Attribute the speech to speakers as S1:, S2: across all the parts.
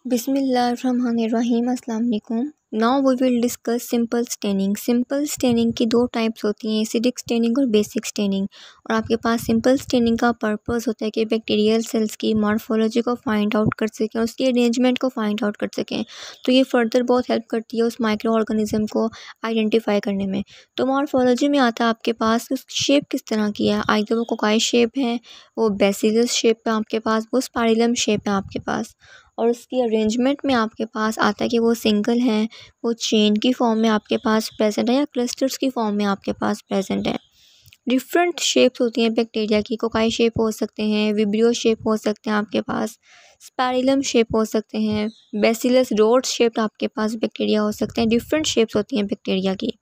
S1: बिस्मिल्लाहिर्रहमानिर्रहीम। अस्सलाम वालेकुम। Now we will discuss simple staining. Simple staining की दो टाइप्स होती हैं, एसिडिक स्टेनिंग और बेसिक स्टेनिंग। और आपके पास सिंपल स्टेनिंग का पर्पस होता है कि बैक्टीरियल सेल्स की मॉर्फोलॉजी को फाइंड आउट कर सकें, उसकी अरेंजमेंट को फाइंड आउट कर सकें। तो ये फर्दर बहुत हेल्प करती है उस माइक्रो ऑर्गेनिज्म को आइडेंटिफाई करने में। तो मॉर्फोलॉजी में आता है आपके पास शेप किस तरह की है, आइदर वो कोकाई शेप है, वो बेसिलस शेप है आपके पास, वो स्पाइरलम शेप है आपके पास। और उसकी अरेंजमेंट में आपके पास आता है कि वो सिंगल हैं, वो चेन की फॉर्म में आपके पास प्रेजेंट है या क्लस्टर्स की फॉर्म में आपके पास प्रेजेंट है। डिफरेंट शेप्स होती हैं बैक्टीरिया की, कोकाई शेप हो सकते हैं, विब्रियो शेप हो सकते हैं आपके पास, स्पाइरलम शेप हो सकते हैं, बेसिलस रोड शेप आपके पास बैक्टीरिया हो सकते हैं। डिफरेंट शेप्स होती हैं बैक्टीरिया की।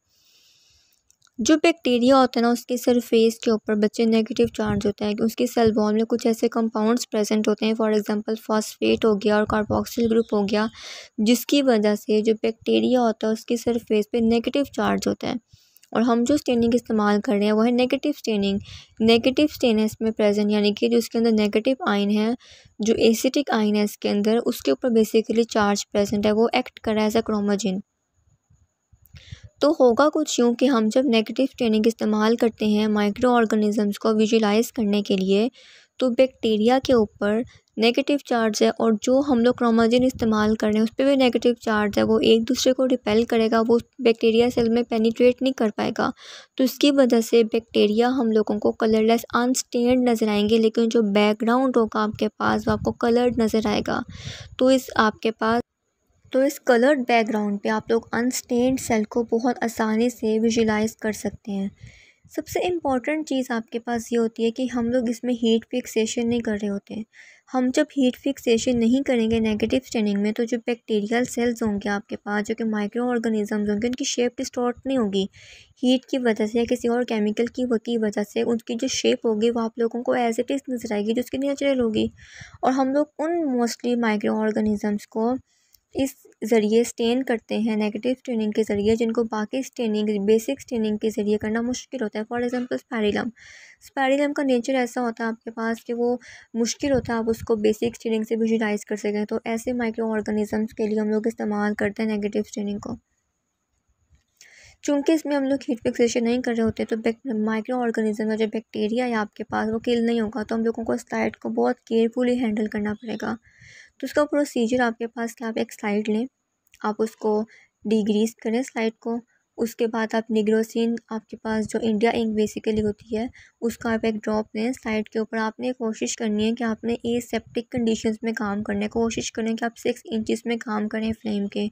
S1: जो बैक्टीरिया होता है ना, उसके सरफेस के ऊपर बच्चे नेगेटिव चार्ज होता है कि उसकी सेल वॉल में कुछ ऐसे कंपाउंड्स प्रेजेंट होते हैं, फॉर एग्जांपल फॉस्फेट हो गया और कार्बोक्सिल ग्रुप हो गया, जिसकी वजह से जो बैक्टीरिया होता है उसकी सरफेस पे नेगेटिव चार्ज होता है। और हम जो स्टेनिंग इस्तेमाल कर रहे हैं वो है नेगेटिव स्टेनिंग। नेगेटिव स्टेन है इसमें प्रेजेंट, यानी कि जो इसके अंदर नेगेटिव आयन है, जो एसिटिक आयन है इसके अंदर, उसके ऊपर बेसिकली चार्ज प्रेजेंट है, वो एक्ट कर रहा है एज अ क्रोमोजिन। तो होगा कुछ यूँ कि हम जब नेगेटिव स्टेनिंग इस्तेमाल करते हैं माइक्रो ऑर्गेनिजम्स को विजुलाइज करने के लिए, तो बैक्टीरिया के ऊपर नेगेटिव चार्ज है और जो हम लोग क्रोमोजिन इस्तेमाल कर रहे हैं उस पर भी नेगेटिव चार्ज है, वो एक दूसरे को रिपेल करेगा, वो बैक्टीरिया सेल में पेनिट्रेट नहीं कर पाएगा। तो इसकी वजह से बैक्टीरिया हम लोगों को कलरलेस अनस्टेन्ड नज़र आएंगे, लेकिन जो बैकग्राउंड होगा आपके पास वो आपको कलर्ड नज़र आएगा। तो इस कलर्ड बैकग्राउंड पे आप लोग अनस्टेन्ड सेल को बहुत आसानी से विजुलाइज कर सकते हैं। सबसे इम्पॉर्टेंट चीज़ आपके पास ये होती है कि हम लोग इसमें हीट फिक्सेशन नहीं कर रहे होते हैं। हम जब हीट फिक्सेशन नहीं करेंगे नेगेटिव स्टेनिंग में, तो जो बैक्टीरियल सेल्स होंगे आपके पास, जो कि माइक्रो ऑर्गेनिजम्स होंगे, उनकी शेप डिस्टॉर्ट नहीं होगी हीट की वजह से या किसी और केमिकल की वजह से। उनकी जो शेप होगी वो आप लोगों को एज इट इज़ नजर आएगी, जो उसकी नेचुरल होगी। और हम लोग उन मोस्टली माइक्रो ऑर्गेनिजम्स को इस ज़रिए स्टेन करते हैं नेगेटिव स्टेनिंग के ज़रिए, जिनको बाकी स्टेनिंग बेसिक स्टेनिंग के ज़रिए करना मुश्किल होता है। फॉर एग्जांपल स्पाइरलम का नेचर ऐसा होता है आपके पास कि वो मुश्किल होता है आप उसको बेसिक स्टेनिंग से विजुलाइज कर सकें। तो ऐसे माइक्रो ऑर्गेनिजम्स के लिए हम लोग इस्तेमाल करते हैं नेगेटिव स्टेनिंग को। चूँकि इसमें हम लोग हीट फिक्सेशन नहीं कर रहे होते, तो माइक्रो ऑर्गेनिज्म का जो बैक्टीरिया है आपके पास वो किल नहीं होगा। तो हम लोगों को स्लाइड को बहुत केयरफुली हैंडल करना पड़ेगा। तो उसका प्रोसीजर आपके पास क्या, आप एक स्लाइड लें, आप उसको डिग्रीस करें स्लाइड को। उसके बाद आप निग्रोसिन, आपके पास जो इंडिया इंक बेसिकली होती है, उसका आप एक ड्रॉप लें स्लाइड के ऊपर। आपने कोशिश करनी है कि आपने एसेप्टिक कंडीशंस में काम करने की कोशिश करें कि आप 6 इंचज़ में काम करें फ्लेम के।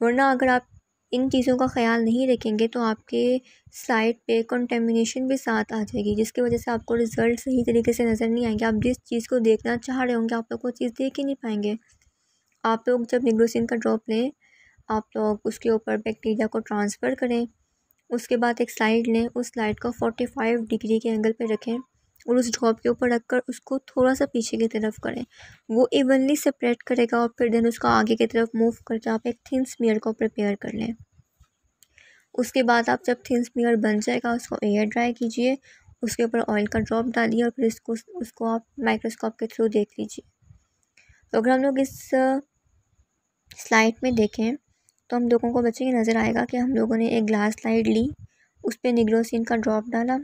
S1: वरना अगर आप इन चीज़ों का ख्याल नहीं रखेंगे तो आपके स्लाइड पे कंटेमिनेशन भी साथ आ जाएगी, जिसकी वजह से आपको रिज़ल्ट सही तरीके से नज़र नहीं आएंगे। आप जिस चीज़ को देखना चाह रहे होंगे आप लोग वो चीज़ देख ही नहीं पाएंगे। आप लोग जब निग्रोसिन का ड्रॉप लें, आप लोग उसके ऊपर बैक्टीरिया को ट्रांसफ़र करें। उसके बाद एक स्लाइड लें, उस स्लाइड को 45 डिग्री के एंगल पे रखें और उस ड्रॉप के ऊपर रखकर उसको थोड़ा सा पीछे की तरफ करें। वो इवनली सेपरेट करेगा और फिर देन उसका आगे की तरफ मूव करके आप एक थिन स्मीयर को प्रिपेयर कर लें। उसके बाद आप जब थिन स्मीयर बन जाएगा उसको एयर ड्राई कीजिए, उसके ऊपर ऑयल का ड्रॉप डालिए और फिर उसको आप माइक्रोस्कोप के थ्रू देख लीजिए। तो अगर हम लोग इस स्लाइड में देखें तो हम लोगों को बच्चे ये नज़र आएगा कि हम लोगों ने एक ग्लास स्लाइड ली, उस पर निग्रोसिन का ड्रॉप डाला।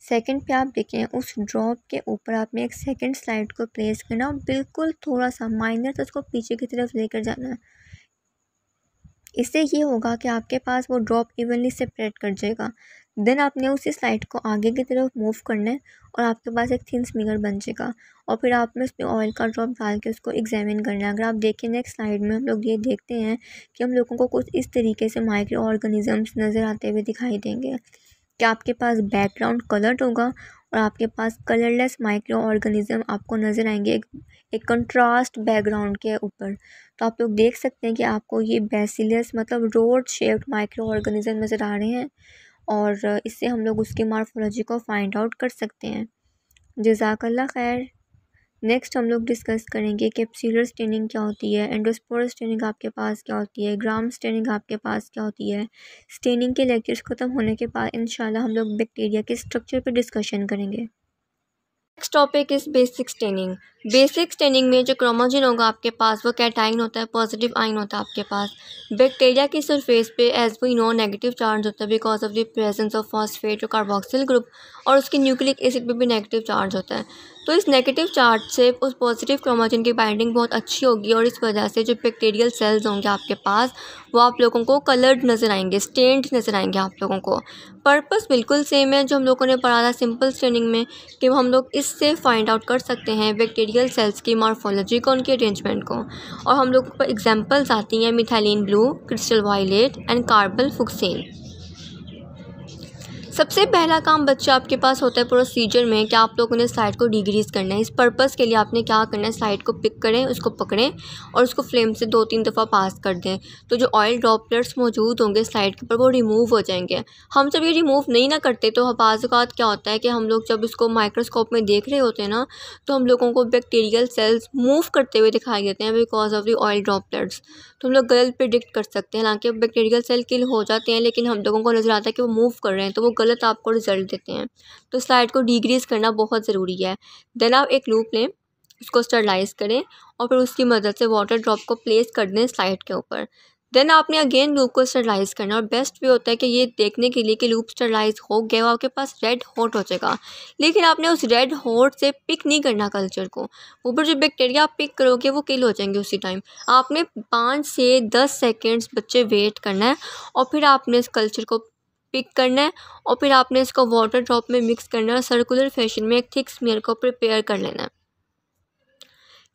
S1: सेकंड पे आप देखें उस ड्रॉप के ऊपर आपने एक सेकंड स्लाइड को प्लेस करना, बिल्कुल थोड़ा सा माइनर तो उसको पीछे की तरफ लेकर जाना है। इससे ये होगा कि आपके पास वो ड्रॉप इवनली सेपरेट कर जाएगा। देन आपने उसी स्लाइड को आगे की तरफ मूव करना है और आपके पास एक थिन स्मीयर बन जाएगा। और फिर आपने उसमें ऑयल का ड्रॉप डाल के उसको एग्जामिन करना है। अगर आप देखें नेक्स्ट स्लाइड में हम लोग ये देखते हैं कि हम लोगों को कुछ इस तरीके से माइक्रो ऑर्गेनिजम्स नज़र आते हुए दिखाई देंगे कि आपके पास बैकग्राउंड कलर्ड होगा और आपके पास कलरलेस माइक्रो ऑर्गेनिज्म आपको नज़र आएंगे एक कंट्रास्ट बैकग्राउंड के ऊपर। तो आप लोग देख सकते हैं कि आपको ये बेसिलस मतलब रोड शेप्ड माइक्रो ऑर्गेनिज्म नज़र आ रहे हैं और इससे हम लोग उसकी मॉर्फोलॉजी को फाइंड आउट कर सकते हैं। जज़ाकल्लाह खैर। नेक्स्ट हम लोग डिस्कस करेंगे कैप्सूलर स्टेनिंग क्या होती है, एंडोस्पोर स्टेनिंग आपके पास क्या होती है, ग्राम स्टेनिंग आपके पास क्या होती है। स्टेनिंग के लेक्चर्स ख़त्म होने के बाद इंशाल्लाह हम लोग बैक्टीरिया के स्ट्रक्चर पर डिस्कशन करेंगे। Next topic is basic staining. Basic staining में जो क्रोमोजन होगा आपके पास वो कैटाइन होता है, पॉजिटिव आयन होता है आपके पास। बैक्टीरिया की सरफेस पे as we know negative charge होता है because of the presence of phosphate और कार्बोक्सिल ग्रुप, और उसके न्यूक्लिक एसिड पे भी नेगेटिव चार्ज होता है। तो इस नेगेटिव चार्ज से उस पॉजिटिव क्रोमोजन की बाइंडिंग बहुत अच्छी होगी और इस वजह से जो बैक्टीरियल सेल्स होंगे आपके पास वो आप लोगों को कलर्ड नज़र आएंगे, स्टेन्ड नज़र आएंगे आप लोगों को। पर्पस बिल्कुल सेम है जो हम लोगों ने पढ़ा था सिंपल स्टेनिंग में, कि हम लोग इससे फाइंड आउट कर सकते हैं बैक्टीरियल सेल्स की मॉर्फोलॉजी को, उनके अरेंजमेंट को। और हम लोग पर एग्जांपल्स आती हैं methylene blue, crystal violet and carbol fuchsin. सबसे पहला काम बच्चा आपके पास होता है प्रोसीजर में कि आप लोगों ने स्लाइड को डिग्रीज करना है। इस पर्पस के लिए आपने क्या करना है, स्लाइड को पिक करें, उसको पकड़ें और उसको फ्लेम से 2-3 दफ़ा पास कर दें। तो जो ऑयल ड्रॉपलेट्स मौजूद होंगे स्लाइड के ऊपर वो रिमूव हो जाएंगे। हम जब ये रिमूव नहीं ना करते तो बाज़ औक़ात क्या होता है कि हम लोग जब इसको माइक्रोस्कोप में देख रहे होते हैं ना, तो हम लोगों को बैक्टीरियल सेल्स मूव करते हुए दिखाई देते हैं because of the oil droplets. तो हम लोग गलत प्रिडिक्ट कर सकते हैं, हालांकि बैक्टीरियल सेल किल हो जाते हैं लेकिन हम लोगों को नज़र आता है कि वो मूव कर रहे हैं, तो वो गलत आपको रिजल्ट देते हैं। तो स्लाइड को डिग्रीज करना बहुत ज़रूरी है। देन आप एक लूप लें, उसको स्टरलाइज करें और फिर उसकी मदद से वाटर ड्रॉप को प्लेस कर दें स्लाइड के ऊपर। देन आपने अगेन लूप को स्टरलाइज करना, और बेस्ट वे होता है कि ये देखने के लिए कि लूप स्टरलाइज हो गया, वो आपके पास रेड हॉट हो जाएगा। लेकिन आपने उस रेड हॉट से पिक नहीं करना कल्चर को, ऊपर जो बैक्टीरिया आप पिक करोगे वो किल हो जाएंगे उसी टाइम। आपने 5 से 10 सेकेंड्स बच्चे वेट करना है और फिर आपने इस कल्चर को पिक करना है और फिर आपने इसको वाटर ड्रॉप में मिक्स करना है और सर्कुलर फैशन में एक थिक स्मीयर को प्रिपेयर कर लेना है।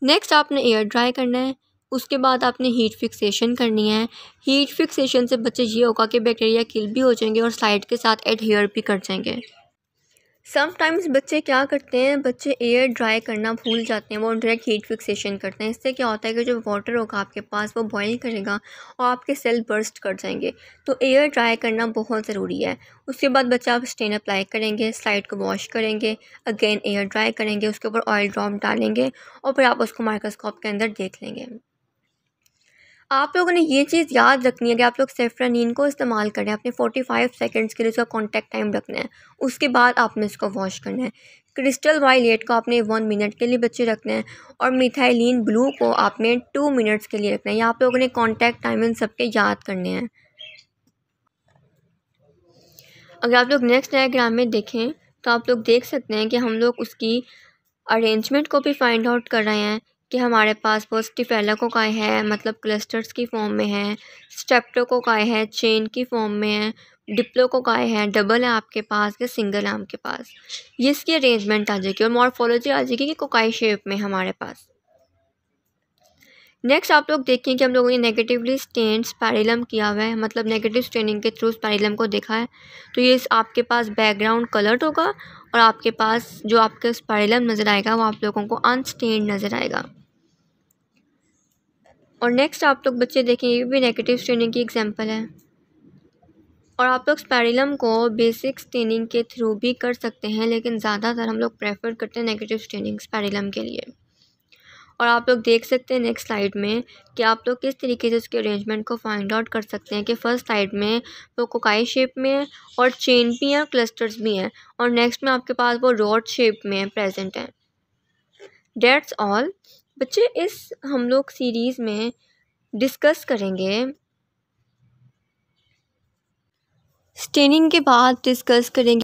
S1: नेक्स्ट आपने एयर ड्राई करना है। उसके बाद आपने हीट फिक्सेशन करनी है। हीट फिक्सेशन से बच्चे ये होगा कि बैक्टीरिया किल भी हो जाएंगे और स्लाइड के साथ एडहियर भी कर जाएंगे। समटाइम्स बच्चे क्या करते हैं, बच्चे एयर ड्राई करना भूल जाते हैं, वो डायरेक्ट हीट फिक्सेशन करते हैं। इससे क्या होता है कि जो वाटर होगा आपके पास वो बॉईल करेगा और आपके सेल बर्स्ट कर जाएंगे। तो एयर ड्राई करना बहुत ज़रूरी है। उसके बाद बच्चे आप स्टेन अप्लाई करेंगे, स्लाइड को वॉश करेंगे, अगेन एयर ड्राई करेंगे, उसके ऊपर ऑयल ड्रॉप डालेंगे और फिर आप उसको माइक्रोस्कोप के अंदर देख लेंगे। आप लोगों ने ये चीज़ याद रखनी है कि आप लोग सेफ्रानीन को इस्तेमाल करें, अपने 45 सेकंड्स के लिए उसका कॉन्टैक्ट टाइम रखना है। उसके बाद आपने इसको वॉश करना है। क्रिस्टल वायलेट को आपने 1 मिनट के लिए बच्चे रखना है और मिथाइलिन ब्लू को आपने 2 मिनट्स के लिए रखना है। ये आप लोगों ने कॉन्टैक्ट टाइम इन सबके याद करने हैं। अगर आप लोग नेक्स्ट डायग्राम में देखें तो आप लोग देख सकते हैं कि हम लोग उसकी अरेंजमेंट को भी फाइंड आउट कर रहे हैं कि हमारे पास वो स्टिफेलाकोकाई है, मतलब क्लस्टर्स की फॉर्म में है, स्ट्रेप्टोकोकाई है, चेन की फॉर्म में है, डिप्लोकोकाई है, डबल है आपके पास या सिंगल है आपके पास। ये इसकी अरेंजमेंट आ जाएगी और मॉर्फोलॉजी आ जाएगी कि कोकाई शेप में हमारे पास। नेक्स्ट आप लोग देखें कि हम लोगों ने नेगेटिवली स्टेन्ड स्पाइरलम किया हुआ है, मतलब नेगेटिव स्टेनिंग के थ्रू स्पाइरलम को देखा है। तो ये आपके पास बैकग्राउंड कलर्ड होगा और आपके पास जो आपका स्पाइरलम नज़र आएगा वो आप लोगों को अनस्टेन्ड नज़र आएगा। और नेक्स्ट आप लोग बच्चे देखें, ये भी नेगेटिव स्टेनिंग की एग्जांपल है। और आप लोग स्पाइरलम को बेसिक स्टेनिंग के थ्रू भी कर सकते हैं, लेकिन ज़्यादातर हम लोग प्रेफर करते हैं नेगेटिव स्टेनिंग स्पाइरलम के लिए। और आप लोग देख सकते हैं नेक्स्ट स्लाइड में कि आप लोग किस तरीके से उसके अरेंजमेंट को फाइंड आउट कर सकते हैं कि फर्स्ट स्लाइड में वो कोकाई शेप में है और चेन भी है और क्लस्टर्स भी हैं, और नेक्स्ट में आपके पास वो रॉड शेप में प्रेजेंट है। डेट्स ऑल बच्चे, इस हम लोग सीरीज़ में डिस्कस करेंगे, स्टेनिंग के बाद डिस्कस करेंगे